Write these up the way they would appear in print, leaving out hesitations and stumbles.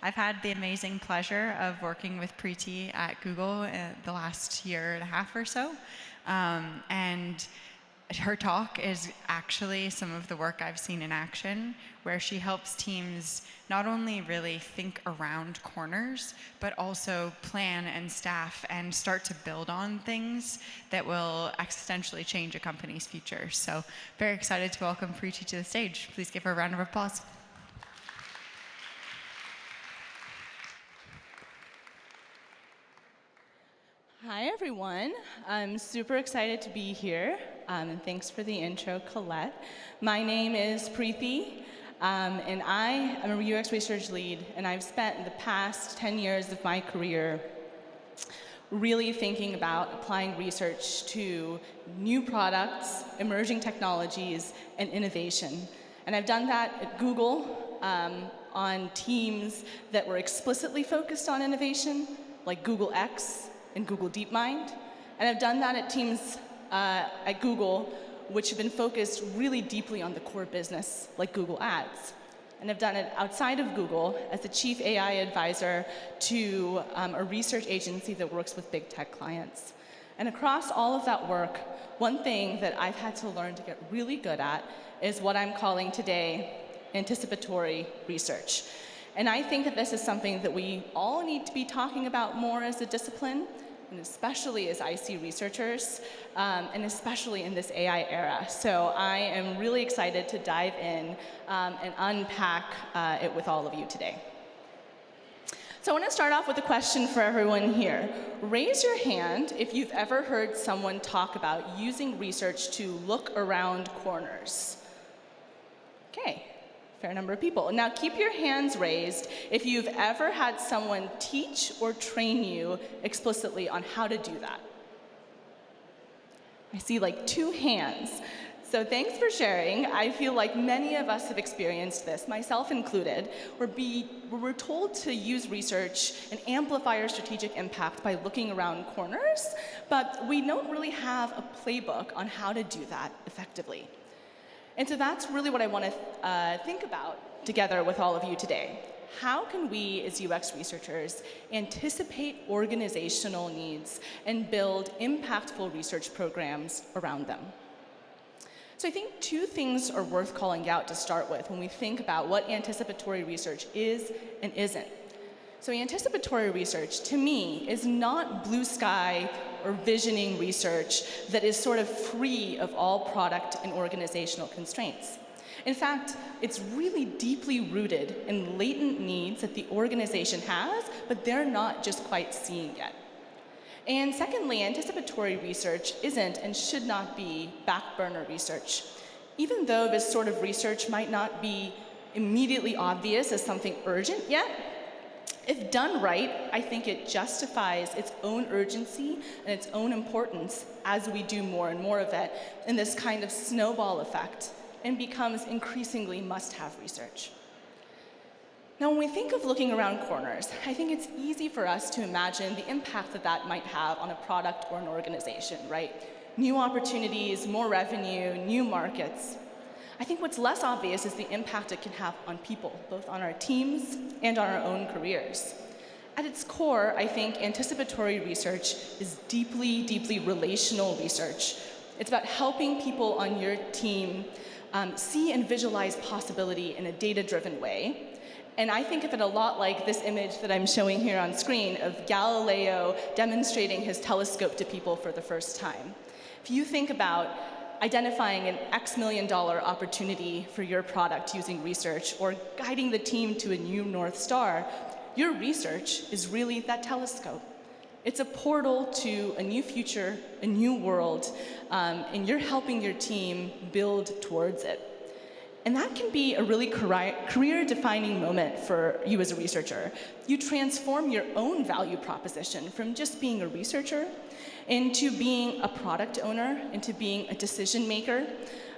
I've had the amazing pleasure of working with Preeti at Google the last year and a half or so. And her talk is actually some of the work I've seen in action, where she helps teams not only really think around corners, but also plan and staff and start to build on things that will existentially change a company's future. So very excited to welcome Preeti to the stage. Please give her a round of applause. Hi, everyone. I'm super excited to be here, and thanks for the intro, Colette. My name is Preeti, and I am a UX research lead, and I've spent the past 10 years of my career really thinking about applying research to new products, emerging technologies, and innovation. And I've done that at Google on teams that were explicitly focused on innovation, like Google X, and Google DeepMind. And I've done that at teams at Google which have been focused really deeply on the core business, like Google Ads. And I've done it outside of Google as the chief AI advisor to a research agency that works with big tech clients. And across all of that work, one thing that I've had to learn to get really good at is what I'm calling today anticipatory research. And I think that this is something that we all need to be talking about more as a discipline, and especially as IC researchers, and especially in this AI era. So I am really excited to dive in and unpack it with all of you today. So I want to start off with a question for everyone here. Raise your hand if you've ever heard someone talk about using research to look around corners. Okay. Fair number of people. Now keep your hands raised if you've ever had someone teach or train you explicitly on how to do that. I see like 2 hands. So thanks for sharing. I feel like many of us have experienced this, myself included, where we're told to use research and amplify our strategic impact by looking around corners, but we don't really have a playbook on how to do that effectively. And so that's really what I want to think about together with all of you today. How can we, as UX researchers, anticipate organizational needs and build impactful research programs around them? So I think 2 things are worth calling out to start with when we think about what anticipatory research is and isn't. So anticipatory research, to me, is not blue sky or visioning research that is sort of free of all product and organizational constraints. In fact, it's really deeply rooted in latent needs that the organization has, but they're not just quite seeing yet. And secondly, anticipatory research isn't and should not be back burner research. Even though this sort of research might not be immediately obvious as something urgent yet, if done right, I think it justifies its own urgency and its own importance as we do more and more of it in this kind of snowball effect and becomes increasingly must-have research. Now, when we think of looking around corners, I think it's easy for us to imagine the impact that that might have on a product or an organization, right? New opportunities, more revenue, new markets. I think what's less obvious is the impact it can have on people, both on our teams and on our own careers. At its core, I think anticipatory research is deeply, deeply relational research. It's about helping people on your team see and visualize possibility in a data-driven way. And I think of it a lot like this image that I'm showing here on screen of Galileo demonstrating his telescope to people for the first time. If you think about identifying an X million dollar opportunity for your product using research or guiding the team to a new North Star, your research is really that telescope. It's a portal to a new future, a new world, and you're helping your team build towards it. And that can be a really career-defining moment for you as a researcher. You transform your own value proposition from just being a researcher into being a product owner, into being a decision maker,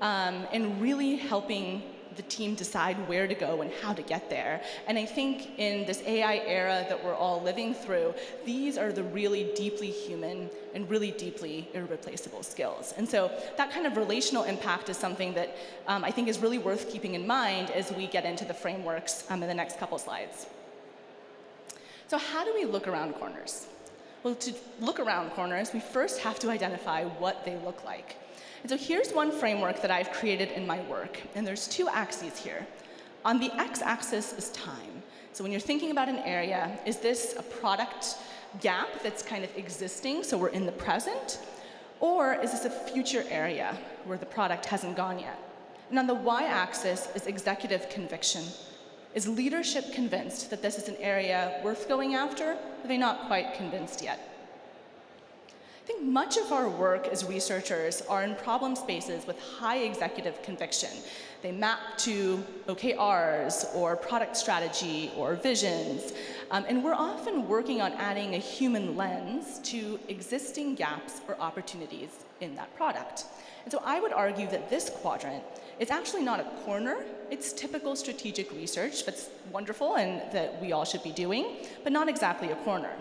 and really helping the team decide where to go and how to get there. And I think in this AI era that we're all living through, these are the really deeply human and really deeply irreplaceable skills. And so that kind of relational impact is something that I think is really worth keeping in mind as we get into the frameworks in the next couple slides. So how do we look around corners? Well, to look around corners, we first have to identify what they look like. And so here's one framework that I've created in my work, and there's two axes here. On the x-axis is time. So when you're thinking about an area, is this a product gap that's kind of existing, so we're in the present? Or is this a future area where the product hasn't gone yet? And on the y-axis is executive conviction. Is leadership convinced that this is an area worth going after? Or are they not quite convinced yet? I think much of our work as researchers are in problem spaces with high executive conviction. They map to OKRs or product strategy or visions, and we're often working on adding a human lens to existing gaps or opportunities in that product. And so I would argue that this quadrant is actually not a corner. It's typical strategic research that's wonderful and that we all should be doing, but not exactly a corner.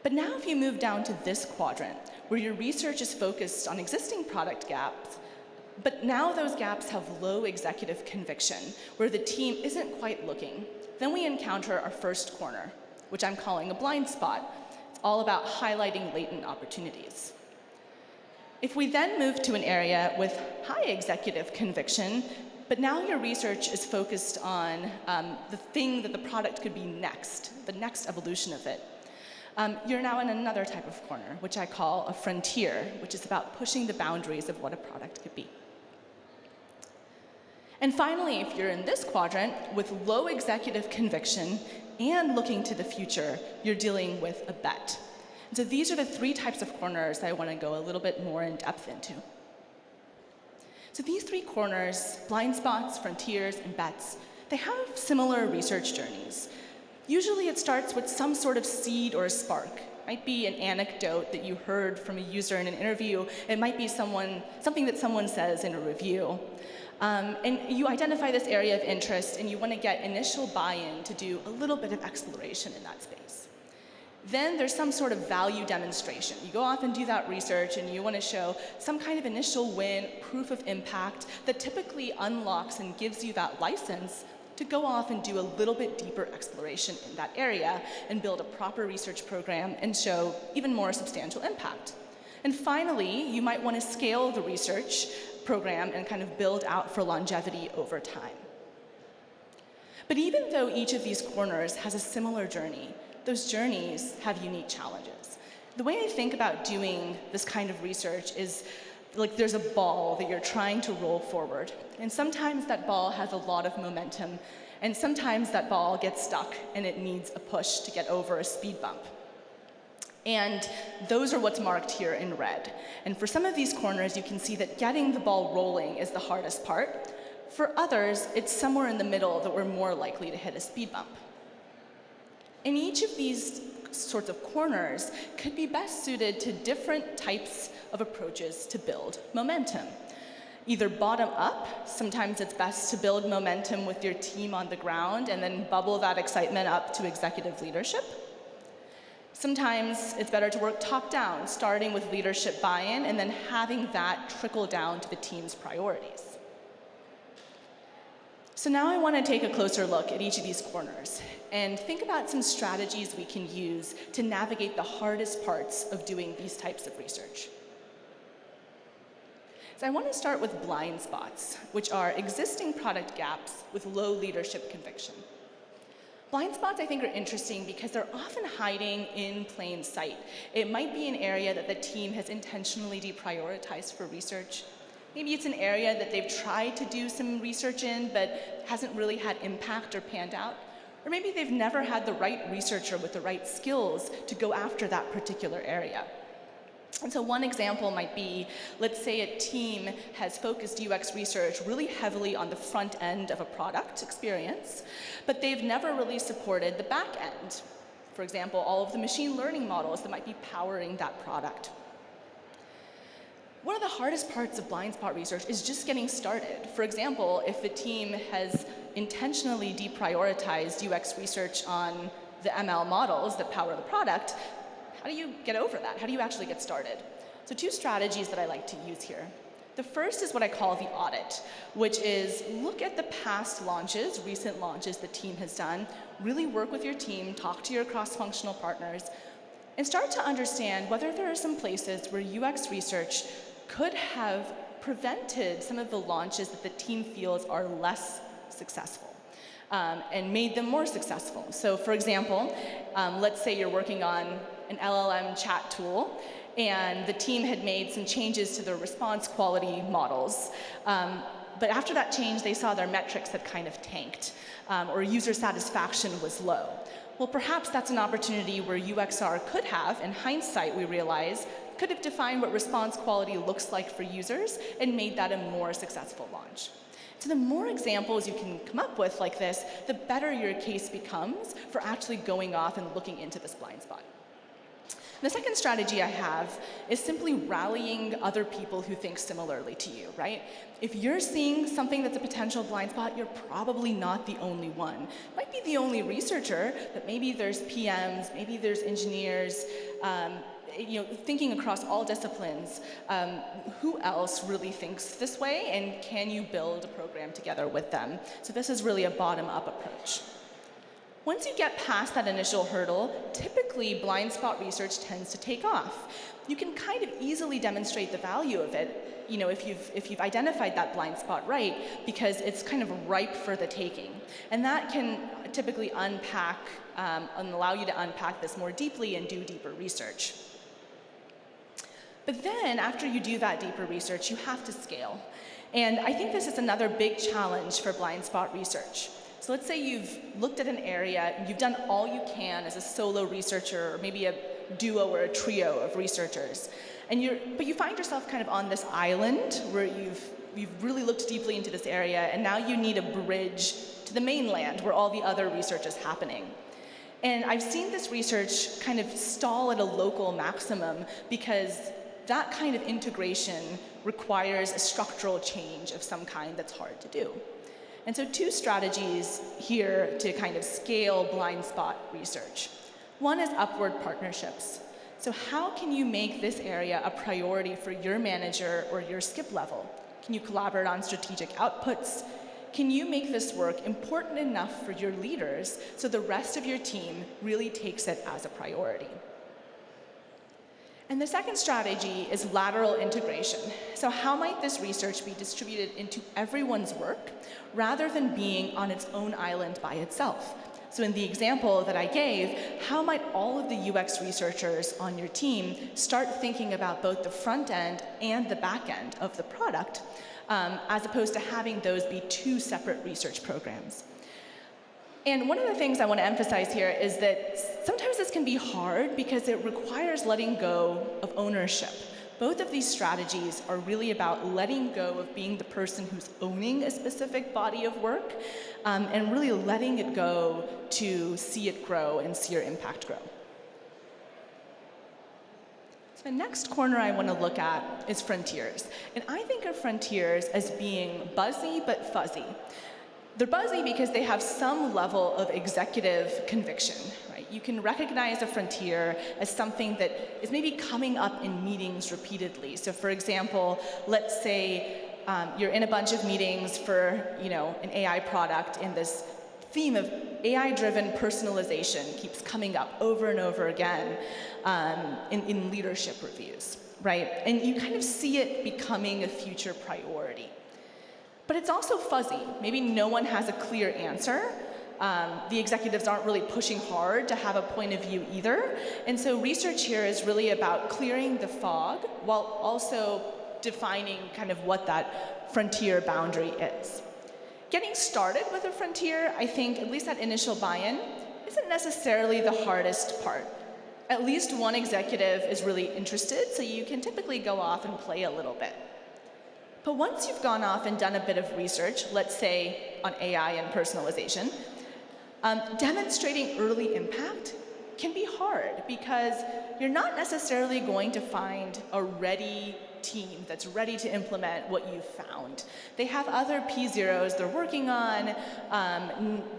But now if you move down to this quadrant, where your research is focused on existing product gaps, but now those gaps have low executive conviction, where the team isn't quite looking, then we encounter our first corner, which I'm calling a blind spot. It's all about highlighting latent opportunities. If we then move to an area with high executive conviction, but now your research is focused on the thing that the product could be next, the next evolution of it, you're now in another type of corner, which I call a frontier, which is about pushing the boundaries of what a product could be. And finally, if you're in this quadrant with low executive conviction and looking to the future, you're dealing with a bet. And so these are the three types of corners that I want to go a little bit more in depth into. So these three corners, blind spots, frontiers, and bets, they have similar research journeys. Usually it starts with some sort of seed or a spark. It might be an anecdote that you heard from a user in an interview. It might be something that someone says in a review. And you identify this area of interest and you want to get initial buy-in to do a little bit of exploration in that space. Then there's some sort of value demonstration. You go off and do that research and you want to show some kind of initial win, proof of impact that typically unlocks and gives you that license to go off and do a little bit deeper exploration in that area and build a proper research program and show even more substantial impact. And finally, you might want to scale the research program and kind of build out for longevity over time. But even though each of these corners has a similar journey, those journeys have unique challenges. The way I think about doing this kind of research is like there's a ball that you're trying to roll forward. And sometimes that ball has a lot of momentum, and sometimes that ball gets stuck and it needs a push to get over a speed bump. And those are what's marked here in red. And for some of these corners, you can see that getting the ball rolling is the hardest part. For others, it's somewhere in the middle that we're more likely to hit a speed bump. And each of these sorts of corners could be best suited to different types of approaches to build momentum. Either bottom up, sometimes it's best to build momentum with your team on the ground and then bubble that excitement up to executive leadership. Sometimes it's better to work top down, starting with leadership buy-in and then having that trickle down to the team's priorities. So now I want to take a closer look at each of these corners and think about some strategies we can use to navigate the hardest parts of doing these types of research. So I want to start with blind spots, which are existing product gaps with low leadership conviction. Blind spots, I think, are interesting because they're often hiding in plain sight. It might be an area that the team has intentionally deprioritized for research. Maybe it's an area that they've tried to do some research in, but hasn't really had impact or panned out. Or maybe they've never had the right researcher with the right skills to go after that particular area. And so one example might be, let's say a team has focused UX research really heavily on the front end of a product experience, but they've never really supported the back end. For example, all of the machine learning models that might be powering that product. One of the hardest parts of blind spot research is just getting started. For example, if the team has intentionally deprioritized UX research on the ML models that power the product, how do you get over that? How do you actually get started? So two strategies that I like to use here. The first is what I call the audit, which is look at the past launches, recent launches the team has done, really work with your team, talk to your cross-functional partners, and start to understand whether there are some places where UX research could have prevented some of the launches that the team feels are less successful. And made them more successful. So for example, let's say you're working on an LLM chat tool and the team had made some changes to their response quality models. But after that change, they saw their metrics had kind of tanked or user satisfaction was low. Well, perhaps that's an opportunity where UXR could have, in hindsight we realize, could have defined what response quality looks like for users and made that a more successful launch. So the more examples you can come up with like this, the better your case becomes for actually going off and looking into this blind spot. The second strategy I have is simply rallying other people who think similarly to you, right? If you're seeing something that's a potential blind spot, you're probably not the only one. You might be the only researcher, but maybe there's PMs, maybe there's engineers, thinking across all disciplines, who else really thinks this way, and can you build a program together with them? So this is really a bottom-up approach. Once you get past that initial hurdle, typically blind spot research tends to take off. You can kind of easily demonstrate the value of it, if you've identified that blind spot right, because it's kind of ripe for the taking. And that can typically unpack and allow you to unpack this more deeply and do deeper research. But then, after you do that deeper research, you have to scale. And I think this is another big challenge for blind spot research. So let's say you've looked at an area, you've done all you can as a solo researcher, or maybe a duo or a trio of researchers, but you find yourself kind of on this island where you've really looked deeply into this area, and now you need a bridge to the mainland where all the other research is happening. And I've seen this research kind of stall at a local maximum because that kind of integration requires a structural change of some kind that's hard to do. And so two strategies here to kind of scale blind spot research. One is upward partnerships. So how can you make this area a priority for your manager or your skip level? Can you collaborate on strategic outputs? Can you make this work important enough for your leaders so the rest of your team really takes it as a priority? And the second strategy is lateral integration. So how might this research be distributed into everyone's work rather than being on its own island by itself? So in the example that I gave, how might all of the UX researchers on your team start thinking about both the front end and the back end of the product, as opposed to having those be two separate research programs? And one of the things I want to emphasize here is that sometimes this can be hard because it requires letting go of ownership. Both of these strategies are really about letting go of being the person who's owning a specific body of work, and really letting it go to see it grow and see your impact grow. So the next corner I want to look at is frontiers. And I think of frontiers as being buzzy but fuzzy. They're buzzy because they have some level of executive conviction, right? You can recognize a frontier as something that is maybe coming up in meetings repeatedly. So for example, let's say you're in a bunch of meetings for an AI product, and this theme of AI-driven personalization keeps coming up over and over again in leadership reviews, right? And you kind of see it becoming a future priority. But it's also fuzzy. Maybe no one has a clear answer. The executives aren't really pushing hard to have a point of view either. And so research here is really about clearing the fog while also defining kind of what that frontier boundary is. Getting started with a frontier, I think, at least that initial buy-in, isn't necessarily the hardest part. At least one executive is really interested, so you can typically go off and play a little bit. But once you've gone off and done a bit of research, let's say on AI and personalization, demonstrating early impact can be hard because you're not necessarily going to find a ready team that's ready to implement what you've found. They have other P0s they're working on.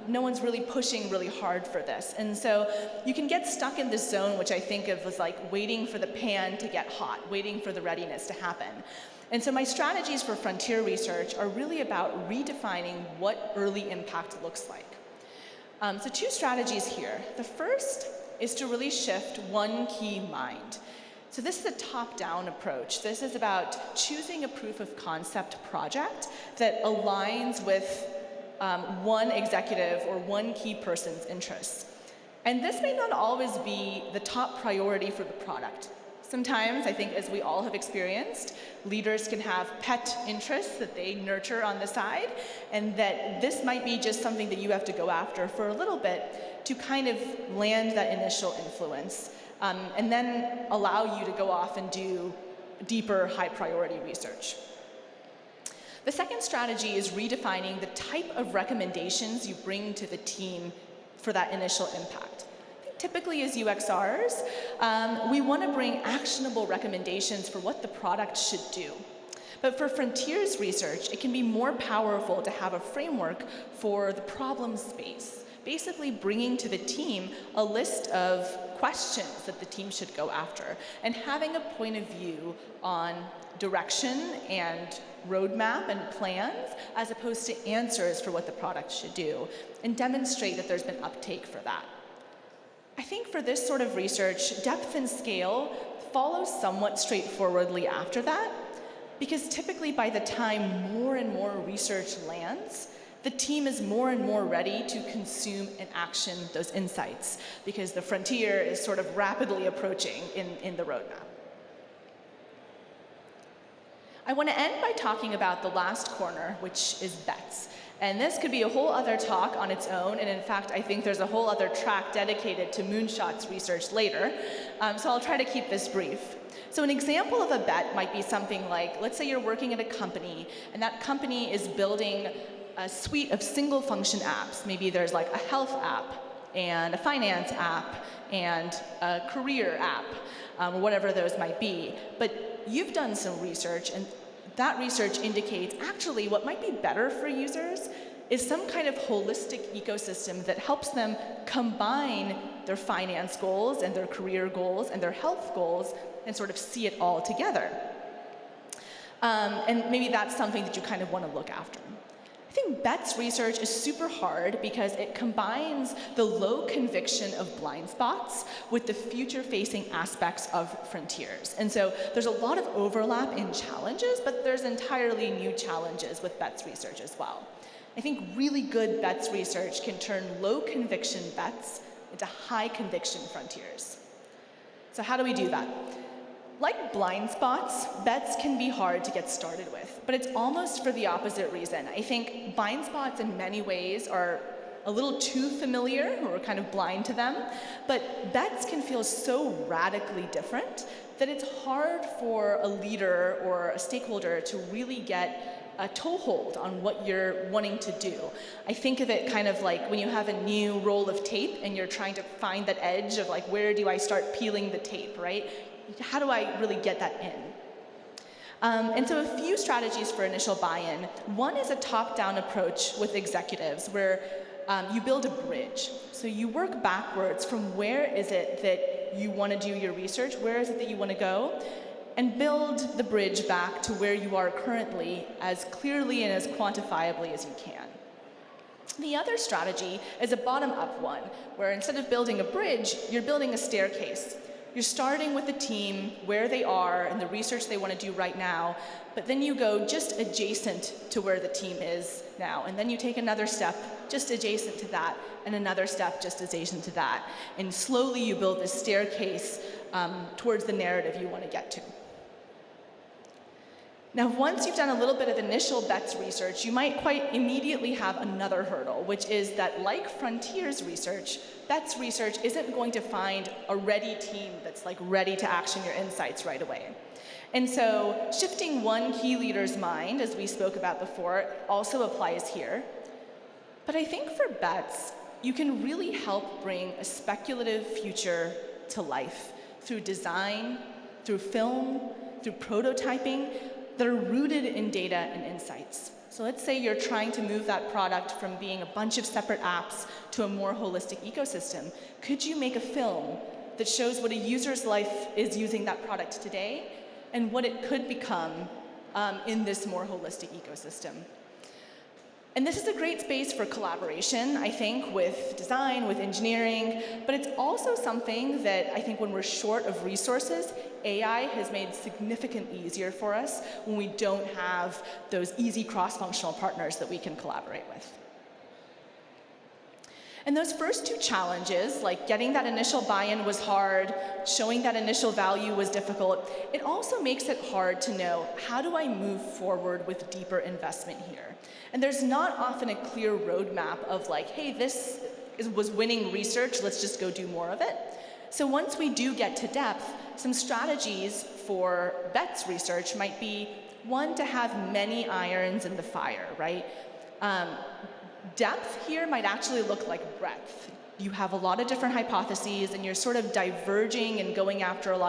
No one's really pushing really hard for this. And so you can get stuck in this zone, which I think of as like waiting for the pan to get hot, waiting for the readiness to happen. And so my strategies for frontier research are really about redefining what early impact looks like. So 2 strategies here. The first is to really shift one key mind. So this is a top-down approach. This is about choosing a proof of concept project that aligns with one executive or one key person's interests. And this may not always be the top priority for the product. Sometimes, I think, as we all have experienced, leaders can have pet interests that they nurture on the side, and that this might be just something that you have to go after for a little bit to kind of land that initial influence, and then allow you to go off and do deeper, high-priority research. The second strategy is redefining the type of recommendations you bring to the team for that initial impact. Typically, as UXRs, we want to bring actionable recommendations for what the product should do. But for frontiers research, it can be more powerful to have a framework for the problem space, basically bringing to the team a list of questions that the team should go after, and having a point of view on direction and roadmap and plans, as opposed to answers for what the product should do, and demonstrate that there's been uptake for that. I think for this sort of research, depth and scale follows somewhat straightforwardly after that, because typically by the time more and more research lands, the team is more and more ready to consume and action those insights, because the frontier is sort of rapidly approaching in the roadmap. I want to end by talking about the last corner, which is bets. And this could be a whole other talk on its own, and in fact, I think there's a whole other track dedicated to moonshots research later, so I'll try to keep this brief. So an example of a bet might be something like, let's say you're working at a company, and that company is building a suite of single function apps. Maybe there's like a health app, and a finance app, and a career app, or whatever those might be. But you've done some research, and that research indicates actually what might be better for users is some kind of holistic ecosystem that helps them combine their finance goals and their career goals and their health goals and sort of see it all together. And maybe that's something that you kind of want to look after. I think bets research is super hard because it combines the low conviction of blind spots with the future-facing aspects of frontiers. And so there's a lot of overlap in challenges, but there's entirely new challenges with bets research as well. I think really good bets research can turn low conviction bets into high conviction frontiers. So how do we do that? Like blind spots, bets can be hard to get started with, but it's almost for the opposite reason. I think blind spots in many ways are a little too familiar, or we're kind of blind to them, but bets can feel so radically different that it's hard for a leader or a stakeholder to really get a toehold on what you're wanting to do. I think of it kind of like when you have a new roll of tape and you're trying to find that edge of like, where do I start peeling the tape, right? How do I really get that in? And so a few strategies for initial buy-in. One is a top-down approach with executives where you build a bridge. So you work backwards from where is it that you want to do your research, where is it that you want to go, and build the bridge back to where you are currently as clearly and as quantifiably as you can. The other strategy is a bottom-up one, where instead of building a bridge, you're building a staircase. You're starting with the team, where they are, and the research they want to do right now, but then you go just adjacent to where the team is now, and then you take another step just adjacent to that, and another step just adjacent to that, and slowly you build this staircase towards the narrative you want to get to. Now, once you've done a little bit of initial bets research, you might quite immediately have another hurdle, which is that like frontiers research, bets research isn't going to find a ready team that's like ready to action your insights right away. And so shifting one key leader's mind, as we spoke about before, also applies here. But I think for bets, you can really help bring a speculative future to life through design, through film, through prototyping, that are rooted in data and insights. So let's say you're trying to move that product from being a bunch of separate apps to a more holistic ecosystem. Could you make a film that shows what a user's life is using that product today and what it could become in this more holistic ecosystem. And this is a great space for collaboration, I think, with design, with engineering, but it's also something that I think when we're short of resources, AI has made significantly easier for us when we don't have those easy cross-functional partners that we can collaborate with. And those first two challenges, like getting that initial buy-in was hard, showing that initial value was difficult, it also makes it hard to know, how do I move forward with deeper investment here? And there's not often a clear roadmap of like, hey, was winning research, let's just go do more of it. So once we do get to depth, some strategies for BETS research might be, one, to have many irons in the fire, right? Depth here might actually look like breadth. You have a lot of different hypotheses and you're sort of diverging and going after a lot of